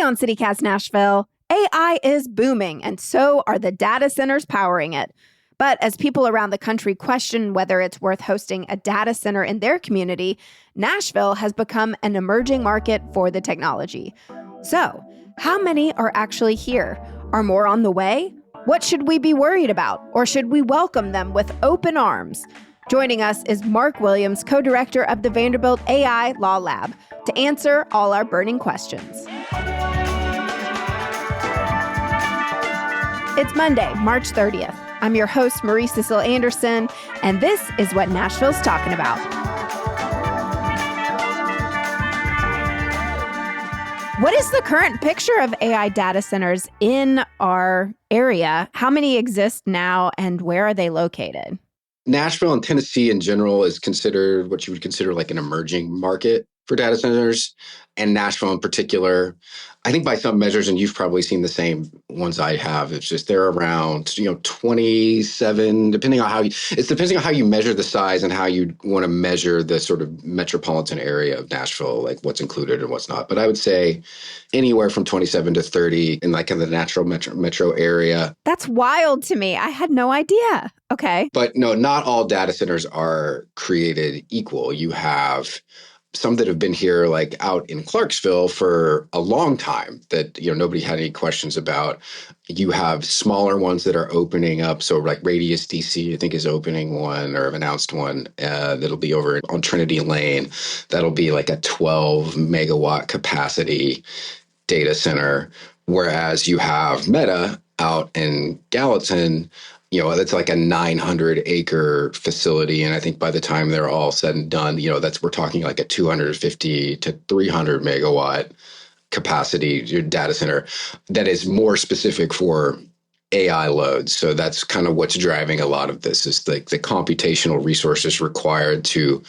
on CityCast Nashville. AI is booming, and so are the data centers powering it. But as people around the country question whether it's worth hosting a data center in their community, Nashville has become an emerging market for the technology. So, how many are actually here? Are more on the way? What should we be worried about? Or should we welcome them with open arms? Joining us is Mark Williams, co-director of the Vanderbilt AI Law Lab, to answer all our burning questions. It's Monday, March 30th. I'm your host, Marie Cecile Anderson, and this is what Nashville's talking about. What is the current picture of AI data centers in our area? How many exist now, and where are they located? Nashville and Tennessee in general is considered what you would consider like an emerging market for data centers, and Nashville in particular. I think by some measures, and you've probably seen the same ones I have, it's just they're around 27, depending on how you measure the size and how you want to measure the sort of metropolitan area of Nashville, like what's included and what's not. But I would say anywhere from 27 to 30 in like in the natural metro area. That's wild to me. I had no idea. Okay. But no, not all data centers are created equal. You have some that have been here like out in Clarksville for a long time that nobody had any questions about. You have smaller ones that are opening up. So like Radius DC, I think, is opening one or have announced one that'll be over on Trinity Lane. That'll be like a 12 megawatt capacity data center. Whereas you have Meta out in Gallatin, that's like a 900 acre facility. And I think by the time they're all said and done, we're talking like a 250 to 300 megawatt capacity data center that is more specific for AI loads. So that's kind of what's driving a lot of this is like the computational resources required to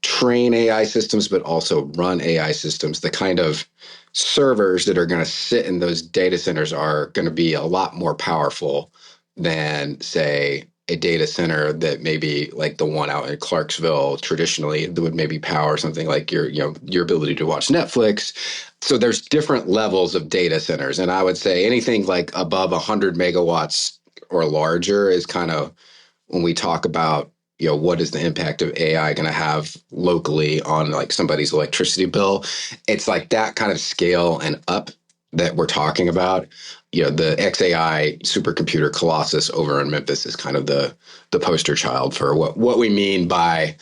train AI systems, but also run AI systems. The kind of servers that are going to sit in those data centers are going to be a lot more powerful than, say, a data center that maybe like the one out in Clarksville traditionally that would maybe power something like your ability to watch Netflix. So there's different levels of data centers. And I would say anything like above 100 megawatts or larger is kind of when we talk about, what is the impact of AI going to have locally on like somebody's electricity bill? It's like that kind of scale and up that we're talking about. The XAI supercomputer Colossus over in Memphis is kind of the poster child for what we mean by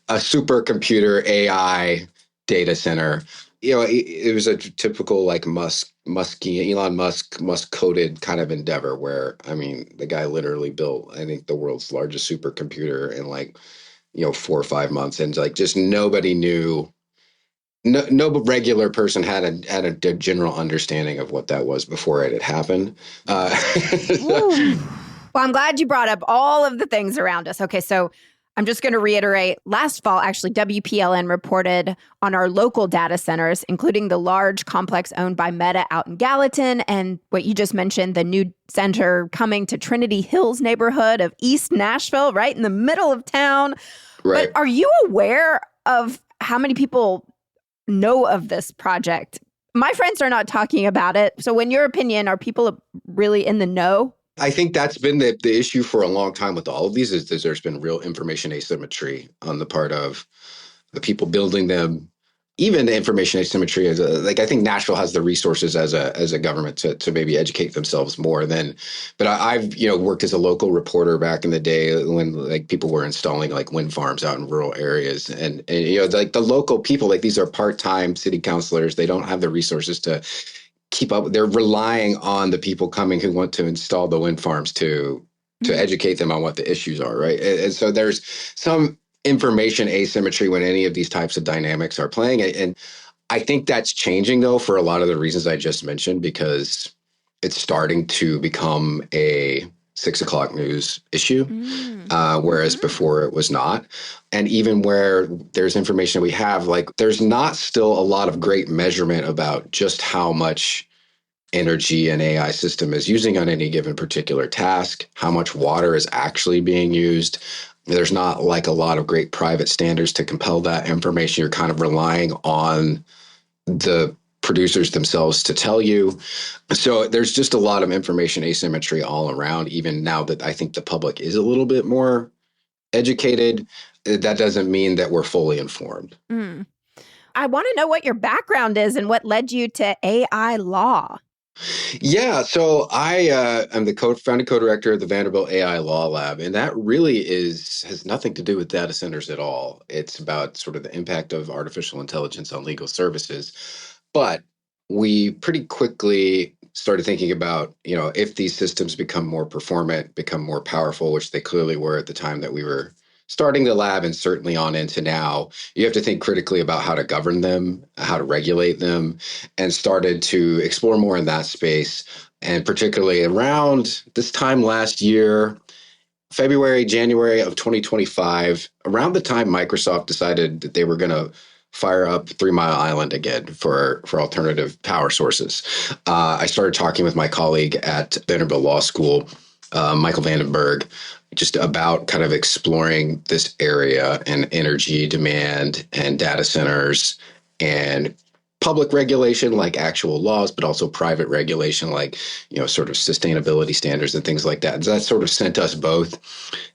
a supercomputer AI data center. It was a typical like Elon Musk coded kind of endeavor where, the guy literally built, I think, the world's largest supercomputer in 4 or 5 months. And like just nobody knew. No regular person had a general understanding of what that was before it had happened. Well, I'm glad you brought up all of the things around us. Okay, so I'm just going to reiterate. Last fall, actually, WPLN reported on our local data centers, including the large complex owned by Meta out in Gallatin, and what you just mentioned, the new center coming to Trinity Hills neighborhood of East Nashville, right in the middle of town. Right. But are you aware of how many people know of this project? My friends are not talking about it. So in your opinion, are people really in the know? I think that's been the issue for a long time with all of these is there's been real information asymmetry on the part of the people building them. Even the information asymmetry is I think Nashville has the resources as a government to maybe educate themselves more than. But I've worked as a local reporter back in the day when like people were installing like wind farms out in rural areas, and like the local people, like these are part-time city councilors. They don't have the resources to keep up. They're relying on the people coming who want to install the wind farms to educate them on what the issues are, right? And so there's some information asymmetry when any of these types of dynamics are playing. And I think that's changing, though, for a lot of the reasons I just mentioned, because it's starting to become a 6 o'clock news issue, whereas before it was not. And even where there's information we have, like there's not still a lot of great measurement about just how much energy an AI system is using on any given particular task, how much water is actually being used. There's not like a lot of great private standards to compel that information. You're kind of relying on the producers themselves to tell you. So there's just a lot of information asymmetry all around, even now that I think the public is a little bit more educated. That doesn't mean that we're fully informed. Mm. I want to know what your background is and what led you to AI law. Yeah, so I am the founding co-director of the Vanderbilt AI Law Lab, and that really has nothing to do with data centers at all. It's about sort of the impact of artificial intelligence on legal services. But we pretty quickly started thinking about, if these systems become more performant, become more powerful, which they clearly were at the time that we were starting the lab and certainly on into now, you have to think critically about how to govern them, how to regulate them, and started to explore more in that space. And particularly around this time last year, February, January of 2025, around the time Microsoft decided that they were going to fire up 3 Mile Island again for alternative power sources. I started talking with my colleague at Vanderbilt Law School, Michael Vandenberg, just about kind of exploring this area and energy demand and data centers and public regulation like actual laws, but also private regulation like, sort of sustainability standards and things like that. And that sort of sent us both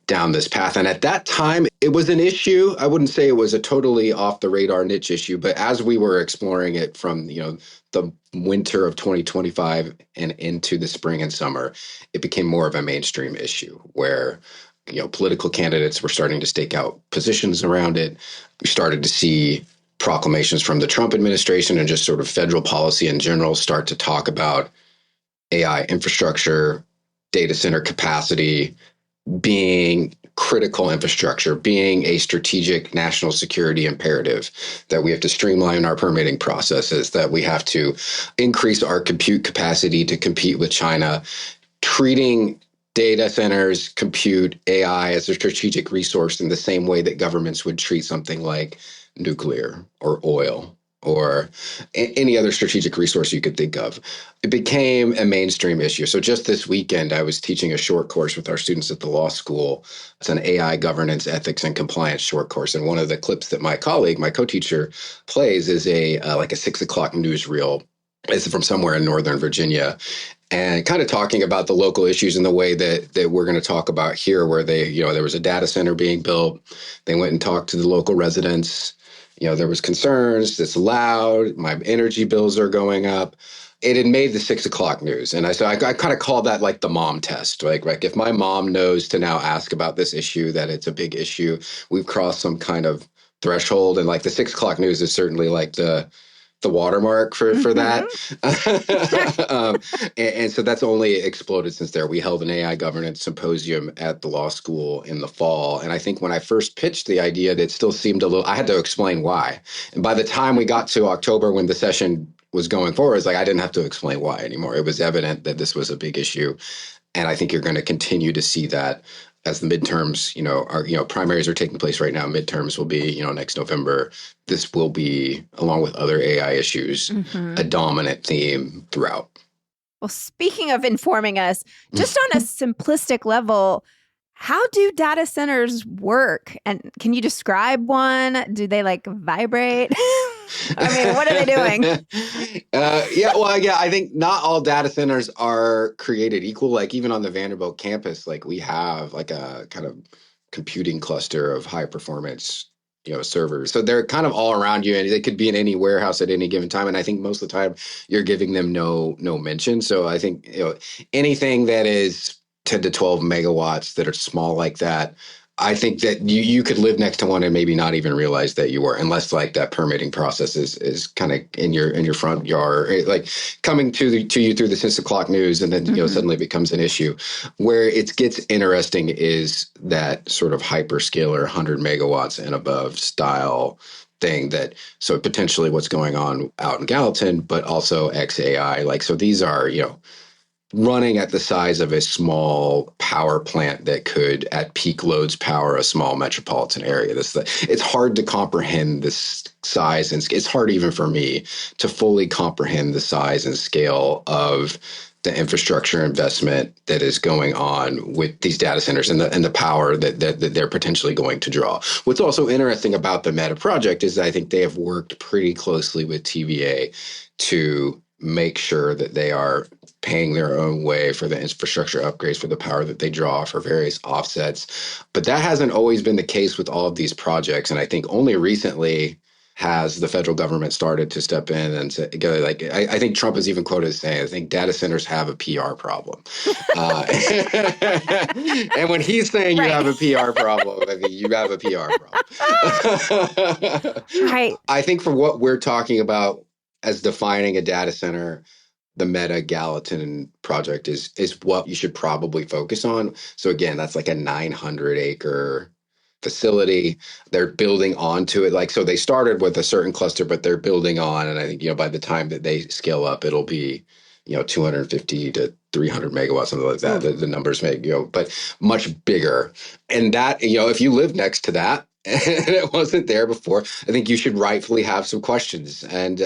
down this path. And at that time, it was an issue. I wouldn't say it was a totally off the radar niche issue, but as we were exploring it from, the winter of 2025 and into the spring and summer, it became more of a mainstream issue where, political candidates were starting to stake out positions around it. We started to see proclamations from the Trump administration and just sort of federal policy in general start to talk about AI infrastructure, data center capacity, being critical infrastructure, being a strategic national security imperative, that we have to streamline our permitting processes, that we have to increase our compute capacity to compete with China, treating data centers, compute, AI as a strategic resource in the same way that governments would treat something like nuclear or oil or any other strategic resource you could think of. It became a mainstream issue. So just this weekend, I was teaching a short course with our students at the law school. It's an AI governance, ethics, and compliance short course. And one of the clips that my colleague, my co-teacher, plays is like a 6 o'clock newsreel. It's from somewhere in Northern Virginia, and kind of talking about the local issues in the way that we're going to talk about here, where there was a data center being built. They went and talked to the local residents. There was concerns, it's loud, my energy bills are going up. It had made the 6 o'clock news. And I kind of call that like the mom test. Like if my mom knows to now ask about this issue, that it's a big issue, we've crossed some kind of threshold. And like the 6 o'clock news is certainly like the watermark for that. And so that's only exploded since there. We held an AI governance symposium at the law school in the fall. And I think when I first pitched the idea, it still seemed I had to explain why. And by the time we got to October, when the session was going forward, it's like I didn't have to explain why anymore. It was evident that this was a big issue. And I think you're going to continue to see that as the midterms, primaries are taking place right now. Midterms will be, next November. This will be, along with other AI issues, a dominant theme throughout. Well, speaking of informing us, just on a simplistic level, how do data centers work? And can you describe one? Do they vibrate? I mean, what are they doing? I think not all data centers are created equal. Like even on the Vanderbilt campus, we have a kind of computing cluster of high performance, servers. So they're kind of all around you, and they could be in any warehouse at any given time. And I think most of the time you're giving them no mention. So I think anything that is 10 to 12 megawatts that are small like that, I think that you could live next to one and maybe not even realize that you were, unless that permitting process is kind of in your front yard, like coming to you through the 6 o'clock news, and then suddenly it becomes an issue. Where it gets interesting is that sort of hyperscaler 100 megawatts and above style thing, so potentially what's going on out in Gallatin, but also XAI. So these are running at the size of a small power plant that could, at peak loads, power a small metropolitan area. It's hard to comprehend this size, and it's hard even for me to fully comprehend the size and scale of the infrastructure investment that is going on with these data centers and the power that they're potentially going to draw. What's also interesting about the Meta project is I think they have worked pretty closely with TVA to make sure that they are paying their own way for the infrastructure upgrades for the power that they draw for various offsets. But that hasn't always been the case with all of these projects. And I think only recently has the federal government started to step in and say, like, I think Trump is even quoted as saying, I think data centers have a PR problem. Uh, and when he's saying you Right. have a PR problem, I mean, you have a PR problem. Right. I think for what we're talking about as defining a data center, the Meta Gallatin project is what you should probably focus on. So again, that's like a 900-acre facility. They're building onto it. Like, so they started with a certain cluster, but they're building on. And I think, by the time that they scale up, it'll be, 250 to 300 megawatts, something like that. The numbers may go, but much bigger. And that, if you live next to that, and it wasn't there before, I think you should rightfully have some questions. And,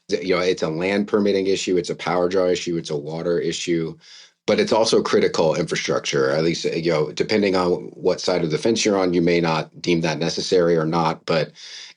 it's a land permitting issue, it's a power draw issue, it's a water issue, but it's also critical infrastructure. At least, depending on what side of the fence you're on, you may not deem that necessary or not, but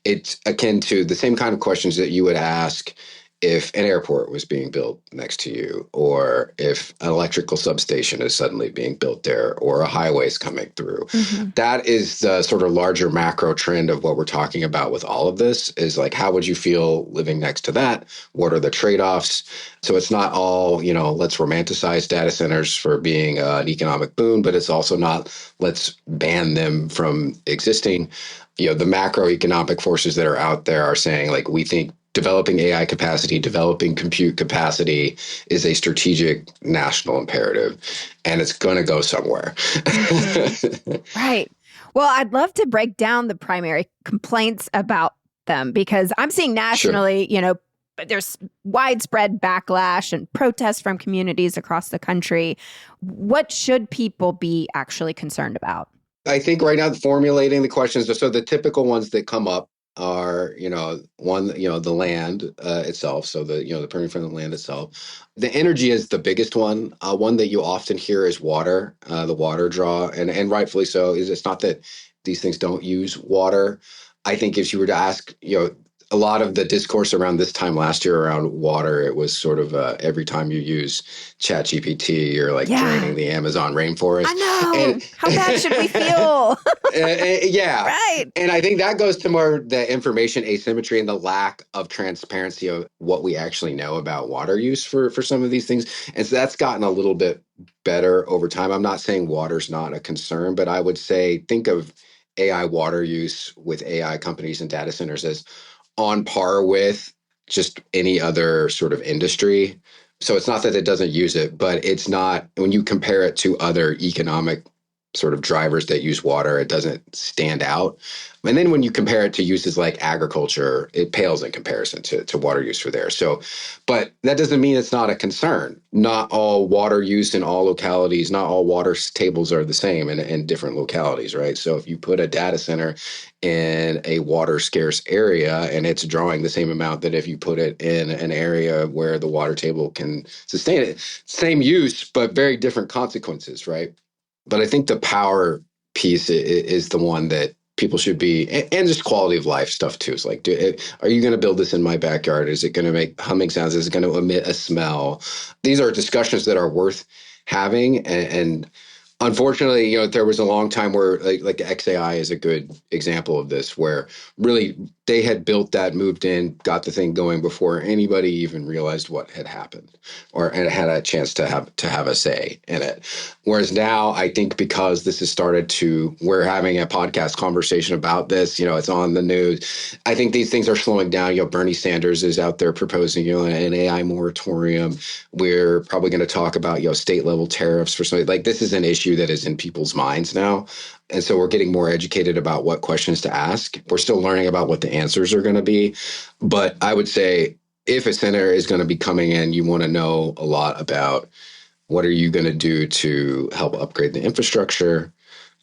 it's akin to the same kind of questions that you would ask if an airport was being built next to you, or if an electrical substation is suddenly being built there, or a highway is coming through. Mm-hmm. That is the sort of larger macro trend of what we're talking about with all of this, is like, how would you feel living next to that? What are the trade-offs? So it's not all, let's romanticize data centers for being an economic boon, but it's also not, let's ban them from existing. The macroeconomic forces that are out there are saying, like, we think developing AI capacity, developing compute capacity is a strategic national imperative, and it's going to go somewhere. Right. Well, I'd love to break down the primary complaints about them, because I'm seeing nationally, there's widespread backlash and protests from communities across the country. What should people be actually concerned about? I think right now, formulating the questions, so the typical ones that come up are, one, the land itself. So the permitting from the land itself. The energy is the biggest one. One that you often hear is water, the water draw, and rightfully so. Is It's not that these things don't use water. I think if you were to ask, a lot of the discourse around this time last year around water, it was sort of every time you use ChatGPT, you're like draining the Amazon rainforest. I know. And how bad should we feel? Yeah. Right. And I think that goes to more the information asymmetry and the lack of transparency of what we actually know about water use for some of these things. And so that's gotten a little bit better over time. I'm not saying water's not a concern, but I would say think of AI water use with AI companies and data centers as on par with just any other sort of industry. So it's not that it doesn't use it, but it's not, when you compare it to other economic sort of drivers that use water, it doesn't stand out. And then when you compare it to uses like agriculture, it pales in comparison to water use for there. So, but that doesn't mean it's not a concern. Not all water use in all localities, not all water tables are the same in different localities, right? So if you put a data center in a water scarce area and it's drawing the same amount that if you put it in an area where the water table can sustain it, same use, but very different consequences, right? But I think the power piece is the one that people should be, and just quality of life stuff too. It's like, are you going to build this in my backyard? Is it going to make humming sounds? Is it going to emit a smell? These are discussions that are worth having. And unfortunately, there was a long time where like XAI is a good example of this, where really they had built that, moved in, got the thing going before anybody even realized what had happened, and had a chance to have a say in it. Whereas now, I think because this has started we're having a podcast conversation about this, it's on the news. I think these things are slowing down. Bernie Sanders is out there proposing, an AI moratorium. We're probably going to talk about, state level tariffs for something. Like, this is an issue that is in people's minds now. And so we're getting more educated about what questions to ask. We're still learning about what the answers are going to be. But I would say if a senator is going to be coming in, you want to know a lot about what are you going to do to help upgrade the infrastructure?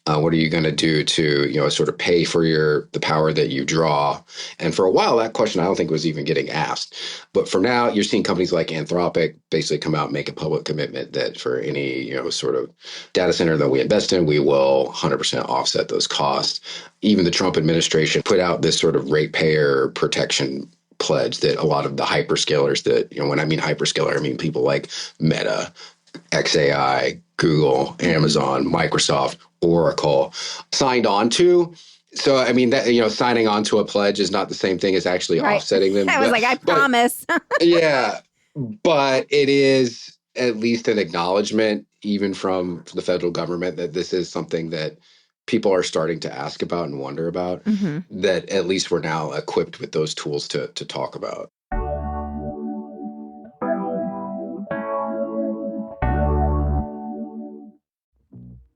What are you going to do to, sort of pay for the power that you draw? And for a while, that question I don't think was even getting asked. But for now, you're seeing companies like Anthropic basically come out and make a public commitment that for any, sort of data center that we invest in, we will 100% offset those costs. Even the Trump administration put out this sort of ratepayer protection pledge that a lot of the hyperscalers that, when I mean hyperscaler, I mean people like Meta, XAI, Google, Amazon, Microsoft, Oracle signed on to. So, I mean, that, signing on to a pledge is not the same thing as actually Right. offsetting them. I was like, I promise. Yeah, but it is at least an acknowledgement, even from the federal government, that this is something that people are starting to ask about and wonder about, that at least we're now equipped with those tools to talk about.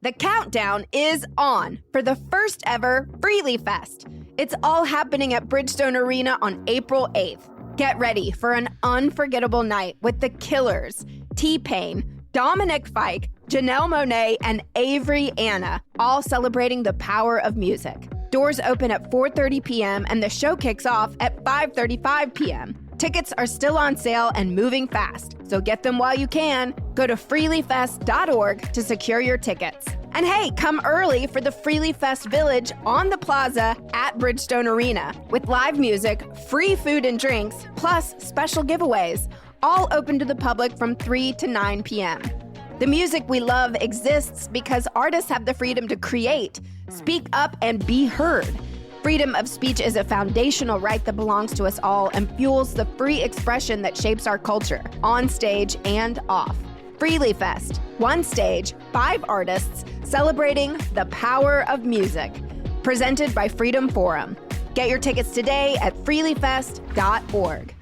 The countdown is on for the first ever Freely Fest. It's all happening at Bridgestone Arena on April 8th. Get ready for an unforgettable night with The Killers, T-Pain, Dominic Fike, Janelle Monáe, and Avery Anna, all celebrating the power of music. Doors open at 4:30 p.m. and the show kicks off at 5:35 p.m. Tickets are still on sale and moving fast, so get them while you can. Go to freelyfest.org to secure your tickets. And hey, come early for the Freely Fest Village on the plaza at Bridgestone Arena with live music, free food and drinks, plus special giveaways, all open to the public from 3 to 9 p.m. The music we love exists because artists have the freedom to create, speak up, and be heard. Freedom of speech is a foundational right that belongs to us all and fuels the free expression that shapes our culture, on stage and off. Freely Fest, one stage, 5 artists, celebrating the power of music. Presented by Freedom Forum. Get your tickets today at freelyfest.org.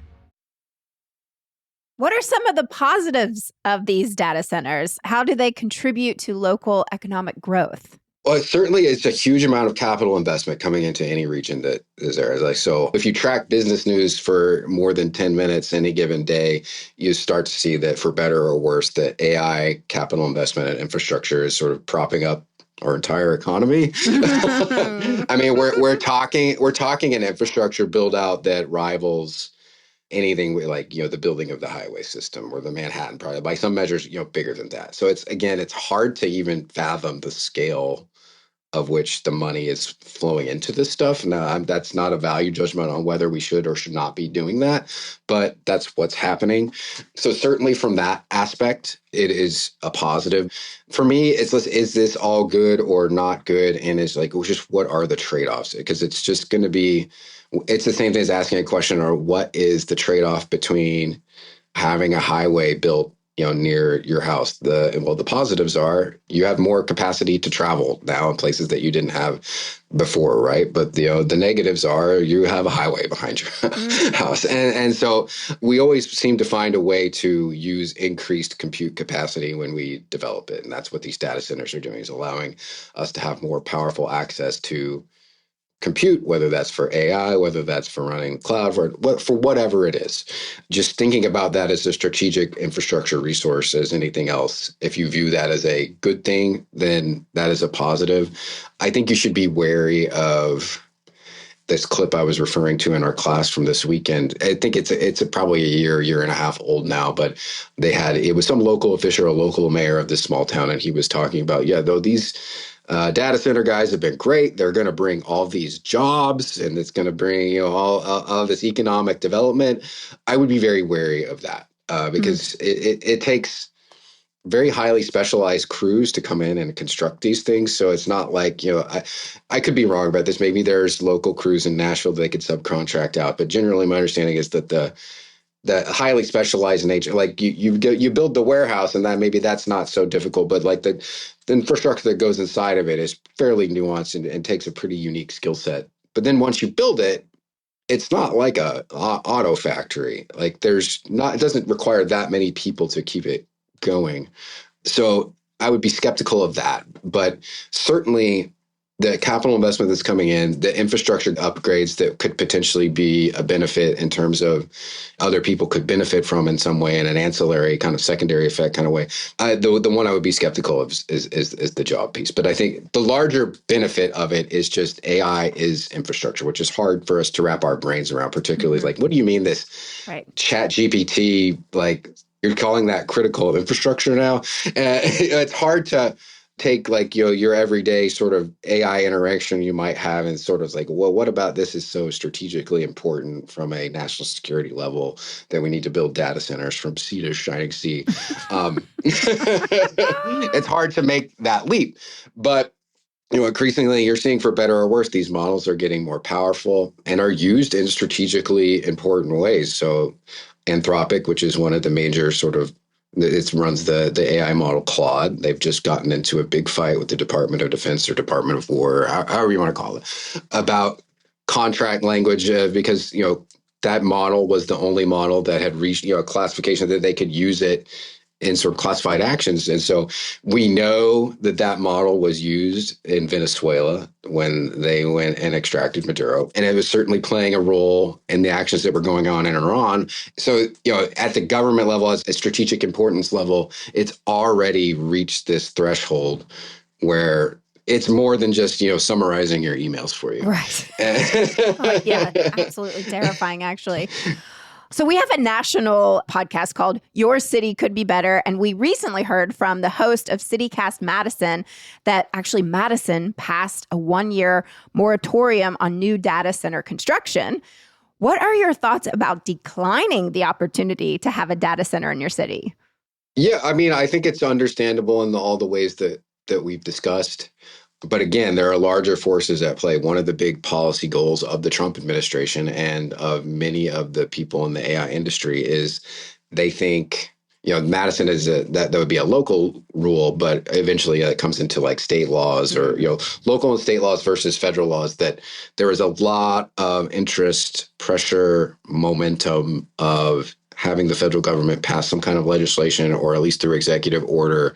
What are some of the positives of these data centers? How do they contribute to local economic growth? Well, certainly it's a huge amount of capital investment coming into any region that is there. Like, so if you track business news for more than 10 minutes any given day, you start to see that for better or worse, that AI capital investment and infrastructure is sort of propping up our entire economy. I mean, we're talking an infrastructure build out that rivals anything like, the building of the highway system or the Manhattan Project, by some measures, bigger than that. So it's hard to even fathom the scale of which the money is flowing into this stuff. Now, that's not a value judgment on whether we should or should not be doing that, but that's what's happening. So certainly from that aspect, it is a positive. For me, is this all good or not good? And it's like, just what are the trade-offs? Because it's just going to be, it's the same thing as asking a question, or what is the trade-off between having a highway built near your house? The positives are you have more capacity to travel now in places that you didn't have before, right? But the negatives are you have a highway behind your house. And so we always seem to find a way to use increased compute capacity when we develop it. And that's what these data centers are doing, is allowing us to have more powerful access to compute, whether that's for AI, whether that's for running cloud, for whatever it is. Just thinking about that as a strategic infrastructure resource as anything else. If you view that as a good thing, then that is a positive. I think you should be wary of this clip I was referring to in our class from this weekend. I think it's probably a year and a half old now, but it was some local official, a local mayor of this small town, and he was talking about, though these data center guys have been great. They're going to bring all these jobs, and it's going to bring all this economic development. I would be very wary of that because it takes very highly specialized crews to come in and construct these things. So it's not like, I could be wrong about this. Maybe there's local crews in Nashville that they could subcontract out. But generally, my understanding is that the highly specialized nature, like you build the warehouse, and that's not so difficult. But like the infrastructure that goes inside of it is fairly nuanced and takes a pretty unique skill set. But then once you build it, it's not like a auto factory. Like it doesn't require that many people to keep it going. So I would be skeptical of that. But certainly the capital investment that's coming in, the infrastructure upgrades that could potentially be a benefit in terms of other people could benefit from in some way in an ancillary kind of secondary effect kind of way. The one I would be skeptical of is the job piece. But I think the larger benefit of it is just AI is infrastructure, which is hard for us to wrap our brains around, particularly like, what do you mean this Right. chat GPT, like you're calling that critical infrastructure now? It's hard to take like your everyday sort of AI interaction you might have and sort of like, well, what about this is so strategically important from a national security level that we need to build data centers from sea to shining sea. It's hard to make that leap, but increasingly you're seeing for better or worse, these models are getting more powerful and are used in strategically important ways. So Anthropic, which is one of the major sort of it runs the AI model Claude. They've just gotten into a big fight with the Department of Defense or Department of War, however you want to call it, about contract language because that model was the only model that had reached a classification that they could use it in sort of classified actions. And so we know that that model was used in Venezuela when they went and extracted Maduro. And it was certainly playing a role in the actions that were going on in Iran. So, at the government level, at a strategic importance level, it's already reached this threshold where it's more than just, summarizing your emails for you. Right. Yeah, absolutely terrifying, actually. So we have a national podcast called Your City Could Be Better. And we recently heard from the host of CityCast Madison that actually Madison passed a 1-year moratorium on new data center construction. What are your thoughts about declining the opportunity to have a data center in your city? Yeah, I mean, I think it's understandable in all the ways that we've discussed. But again, there are larger forces at play. One of the big policy goals of the Trump administration and of many of the people in the AI industry is they think, Madison is that would be a local rule, but eventually it comes into like state laws or, local and state laws versus federal laws, that there is a lot of interest, pressure, momentum of having the federal government pass some kind of legislation or at least through executive order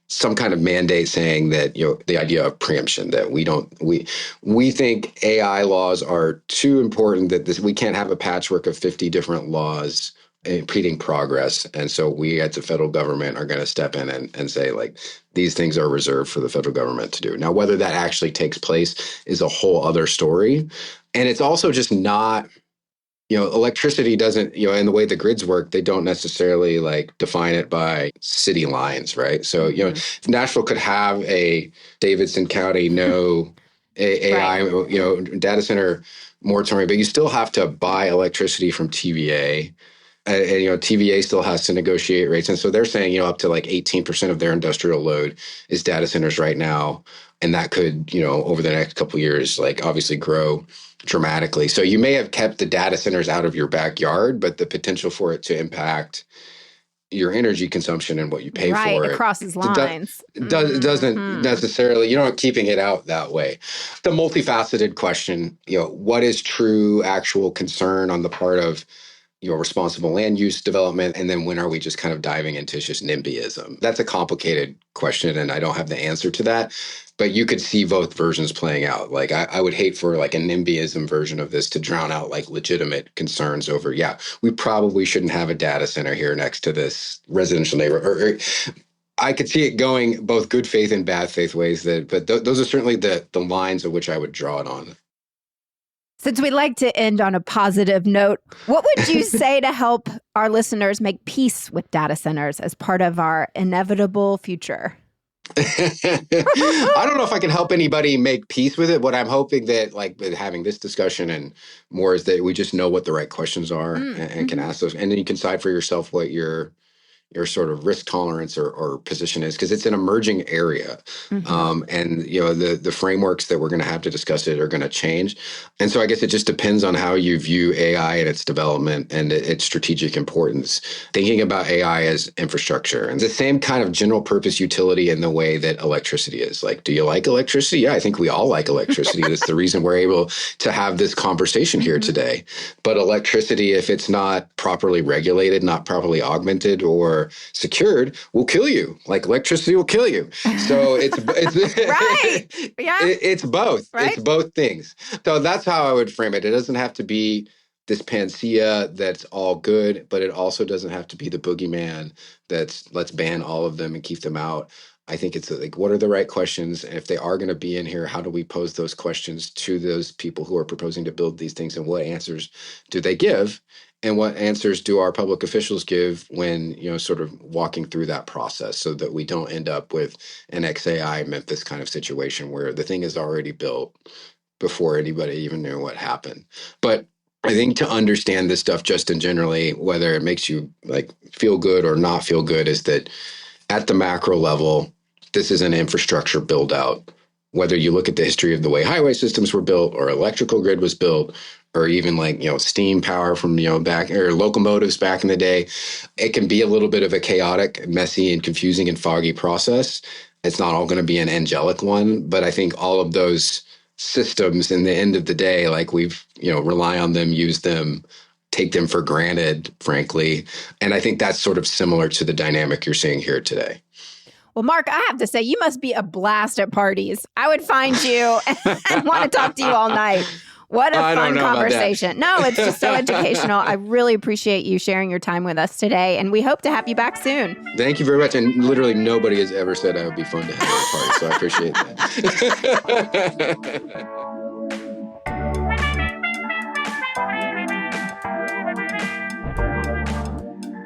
some kind of mandate saying that, the idea of preemption, that we think AI laws are too important that we can't have a patchwork of 50 different laws impeding progress. And so we at the federal government are going to step in and say, like, these things are reserved for the federal government to do. Now, whether that actually takes place is a whole other story. And it's also just not, electricity doesn't, in the way the grids work, they don't necessarily like define it by city lines, right? So, Nashville could have a Davidson County AI, right, data center moratorium, but you still have to buy electricity from TVA. And TVA still has to negotiate rates. And so they're saying, up to like 18% of their industrial load is data centers right now. And that could, over the next couple of years, like obviously grow dramatically. So you may have kept the data centers out of your backyard, but the potential for it to impact your energy consumption and what you pay right, for it crosses lines. Doesn't necessarily, you're not keeping it out that way. The multifaceted question, what is true actual concern on the part of responsible land use development, and then when are we just kind of diving into just NIMBYism? That's a complicated question, and I don't have the answer to that. But you could see both versions playing out. Like I would hate for like a NIMBYism version of this to drown out like legitimate concerns over, we probably shouldn't have a data center here next to this residential neighborhood. I could see it going both good faith and bad faith ways. But those are certainly the lines of which I would draw it on. Since we like to end on a positive note, what would you say to help our listeners make peace with data centers as part of our inevitable future? I don't know if I can help anybody make peace with it. What I'm hoping that, like, with having this discussion and more, is that we just know what the right questions are and can ask those, and then you can decide for yourself what your sort of risk tolerance or position is, because it's an emerging area. And, the frameworks that we're going to have to discuss it are going to change. And so I guess it just depends on how you view AI and its development and its strategic importance. Thinking about AI as infrastructure and the same kind of general purpose utility in the way that electricity is. Like, do you like electricity? Yeah, I think we all like electricity. That's the reason we're able to have this conversation here today. But electricity, if it's not properly regulated, not properly augmented, or are secured will kill you. Like electricity will kill you. So it's Right. Yeah. It's both. Right. It's both things. So that's how I would frame it. It doesn't have to be this panacea that's all good, but it also doesn't have to be the boogeyman that's let's ban all of them and keep them out. I think it's like, what are the right questions? And if they are going to be in here, how do we pose those questions to those people who are proposing to build these things? And what answers do they give? And what answers do our public officials give when, sort of walking through that process, so that we don't end up with an XAI Memphis kind of situation where the thing is already built before anybody even knew what happened. But I think to understand this stuff just in generally, whether it makes you like feel good or not feel good, is that at the macro level, this is an infrastructure build out. Whether you look at the history of the way highway systems were built, or electrical grid was built, or even like, steam power from, back, or locomotives back in the day, it can be a little bit of a chaotic, messy, and confusing and foggy process. It's not all going to be an angelic one, but I think all of those systems, in the end of the day, like we've, rely on them, use them, take them for granted, frankly. And I think that's sort of similar to the dynamic you're seeing here today. Well, Mark, I have to say, you must be a blast at parties. I would find you and want to talk to you all night. What a fun conversation. No, it's just so educational. I really appreciate you sharing your time with us today, and we hope to have you back soon. Thank you very much. And literally nobody has ever said I would be fun to have at a party, so I appreciate that.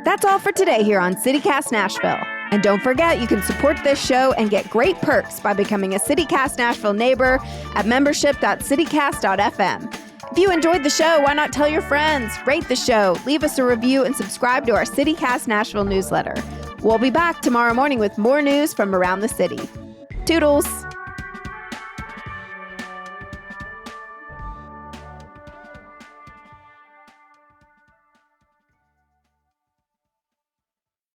That's all for today here on CityCast Nashville. And don't forget, you can support this show and get great perks by becoming a CityCast Nashville neighbor at membership.citycast.fm. If you enjoyed the show, why not tell your friends? Rate the show, leave us a review, and subscribe to our CityCast Nashville newsletter. We'll be back tomorrow morning with more news from around the city. Toodles!